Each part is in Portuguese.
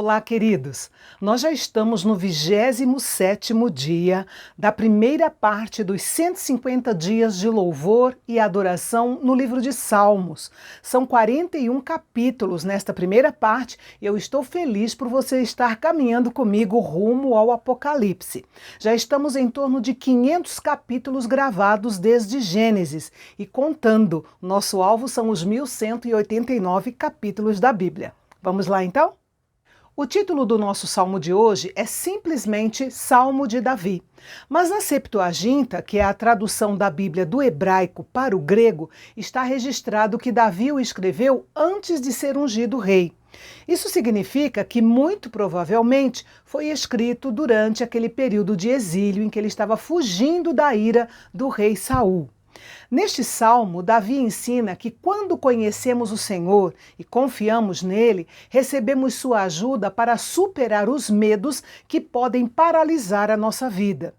Olá, queridos! Nós já estamos no 27º dia da primeira parte dos 150 dias de louvor e adoração no livro de Salmos. São 41 capítulos nesta primeira parte e eu estou feliz por você estar caminhando comigo rumo ao Apocalipse. Já estamos em torno de 500 capítulos gravados desde Gênesis e contando. Nosso alvo são os 1189 capítulos da Bíblia. Vamos lá então? O título do nosso salmo de hoje é simplesmente Salmo de Davi. Mas na Septuaginta, que é a tradução da Bíblia do hebraico para o grego, está registrado que Davi o escreveu antes de ser ungido rei. Isso significa que, muito provavelmente, foi escrito durante aquele período de exílio em que ele estava fugindo da ira do rei Saul. Neste salmo, Davi ensina que quando conhecemos o Senhor e confiamos nele, recebemos sua ajuda para superar os medos que podem paralisar a nossa vida.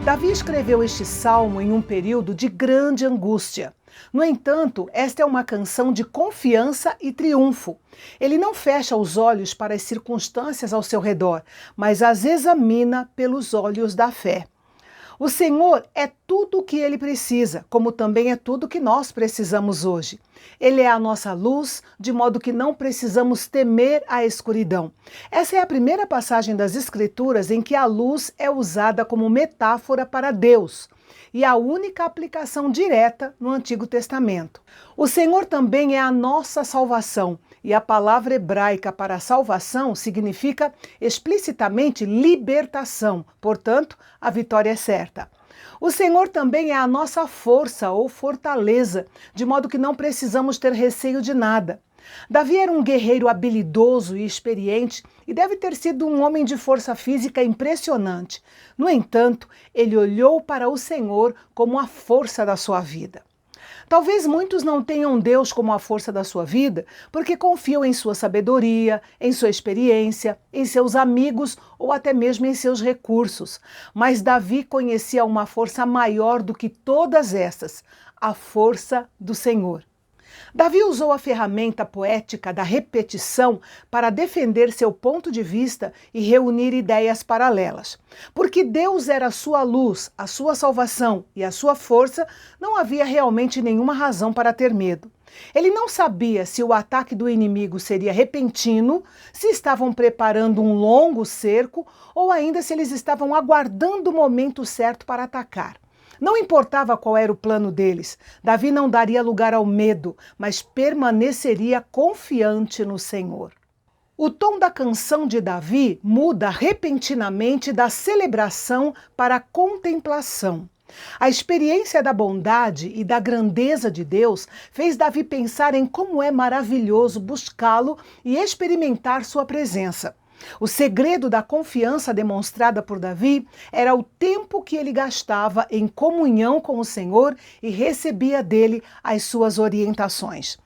Davi escreveu este salmo em um período de grande angústia. No entanto, esta é uma canção de confiança e triunfo. Ele não fecha os olhos para as circunstâncias ao seu redor, mas as examina pelos olhos da fé. O Senhor é tudo o que ele precisa, como também é tudo o que nós precisamos hoje. Ele é a nossa luz, de modo que não precisamos temer a escuridão. Essa é a primeira passagem das Escrituras em que a luz é usada como metáfora para Deus e a única aplicação direta no Antigo Testamento. O Senhor também é a nossa salvação, e a palavra hebraica para salvação significa explicitamente libertação, portanto, a vitória é certa. O Senhor também é a nossa força ou fortaleza, de modo que não precisamos ter receio de nada. Davi era um guerreiro habilidoso e experiente e deve ter sido um homem de força física impressionante. No entanto, ele olhou para o Senhor como a força da sua vida. Talvez muitos não tenham Deus como a força da sua vida porque confiam em sua sabedoria, em sua experiência, em seus amigos ou até mesmo em seus recursos. Mas Davi conhecia uma força maior do que todas essas, a força do Senhor. Davi usou a ferramenta poética da repetição para defender seu ponto de vista e reunir ideias paralelas. Porque Deus era a sua luz, a sua salvação e a sua força, não havia realmente nenhuma razão para ter medo. Ele não sabia se o ataque do inimigo seria repentino, se estavam preparando um longo cerco ou ainda se eles estavam aguardando o momento certo para atacar. Não importava qual era o plano deles, Davi não daria lugar ao medo, mas permaneceria confiante no Senhor. O tom da canção de Davi muda repentinamente da celebração para a contemplação. A experiência da bondade e da grandeza de Deus fez Davi pensar em como é maravilhoso buscá-lo e experimentar sua presença. O segredo da confiança demonstrada por Davi era o tempo que ele gastava em comunhão com o Senhor e recebia dele as suas orientações.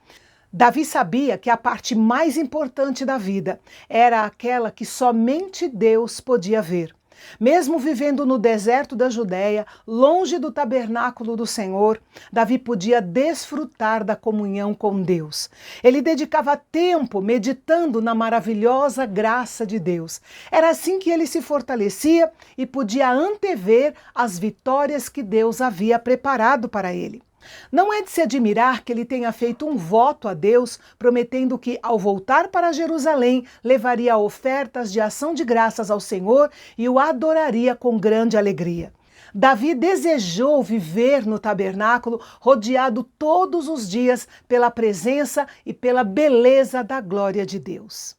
Davi sabia que a parte mais importante da vida era aquela que somente Deus podia ver. Mesmo vivendo no deserto da Judéia, longe do tabernáculo do Senhor, Davi podia desfrutar da comunhão com Deus. Ele dedicava tempo meditando na maravilhosa graça de Deus. Era assim que ele se fortalecia e podia antever as vitórias que Deus havia preparado para ele. Não é de se admirar que ele tenha feito um voto a Deus, prometendo que, ao voltar para Jerusalém, levaria ofertas de ação de graças ao Senhor e o adoraria com grande alegria. Davi desejou viver no tabernáculo, rodeado todos os dias pela presença e pela beleza da glória de Deus.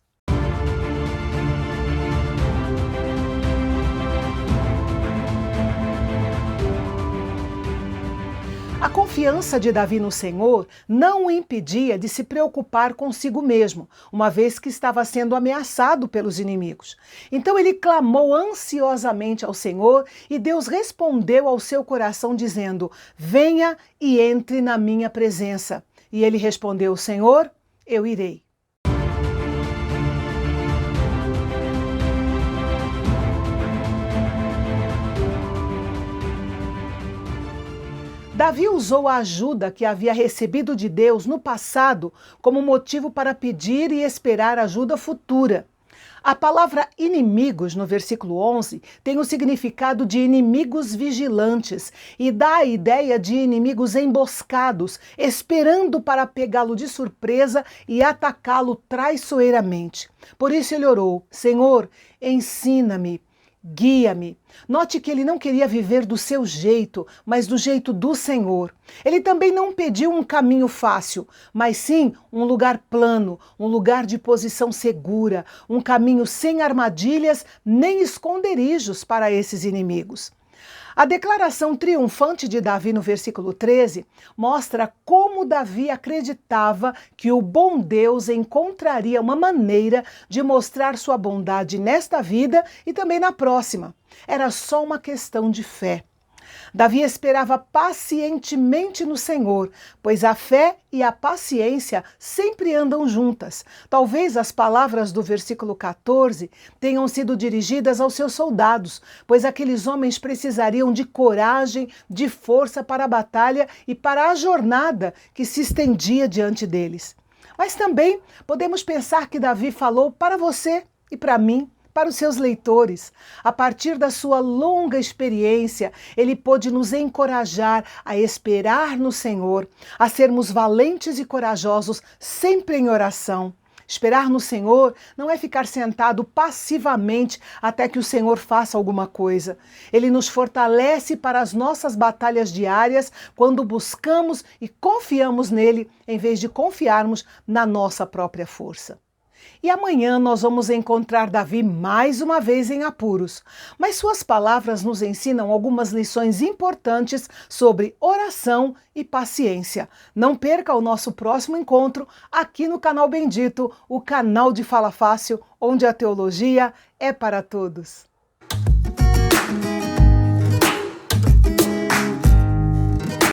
A confiança de Davi no Senhor não o impedia de se preocupar consigo mesmo, uma vez que estava sendo ameaçado pelos inimigos. Então ele clamou ansiosamente ao Senhor e Deus respondeu ao seu coração dizendo: "Venha e entre na minha presença." E ele respondeu: "Senhor, eu irei." Davi usou a ajuda que havia recebido de Deus no passado como motivo para pedir e esperar ajuda futura. A palavra inimigos, no versículo 11, tem o significado de inimigos vigilantes e dá a ideia de inimigos emboscados, esperando para pegá-lo de surpresa e atacá-lo traiçoeiramente. Por isso ele orou: Senhor, ensina-me, guia-me. Note que ele não queria viver do seu jeito, mas do jeito do Senhor. Ele também não pediu um caminho fácil, mas sim um lugar plano, um lugar de posição segura, um caminho sem armadilhas nem esconderijos para esses inimigos. A declaração triunfante de Davi no versículo 13 mostra como Davi acreditava que o bom Deus encontraria uma maneira de mostrar sua bondade nesta vida e também na próxima. Era só uma questão de fé. Davi esperava pacientemente no Senhor, pois a fé e a paciência sempre andam juntas. Talvez as palavras do versículo 14 tenham sido dirigidas aos seus soldados, pois aqueles homens precisariam de coragem, de força para a batalha e para a jornada que se estendia diante deles. Mas também podemos pensar que Davi falou para você e para mim, para os seus leitores. A partir da sua longa experiência, ele pôde nos encorajar a esperar no Senhor, a sermos valentes e corajosos sempre em oração. Esperar no Senhor não é ficar sentado passivamente até que o Senhor faça alguma coisa. Ele nos fortalece para as nossas batalhas diárias quando buscamos e confiamos nele, em vez de confiarmos na nossa própria força. E amanhã nós vamos encontrar Davi mais uma vez em apuros, mas suas palavras nos ensinam algumas lições importantes sobre oração e paciência. Não perca o nosso próximo encontro aqui no canal Bendito, o canal de Fala Fácil, onde a teologia é para todos.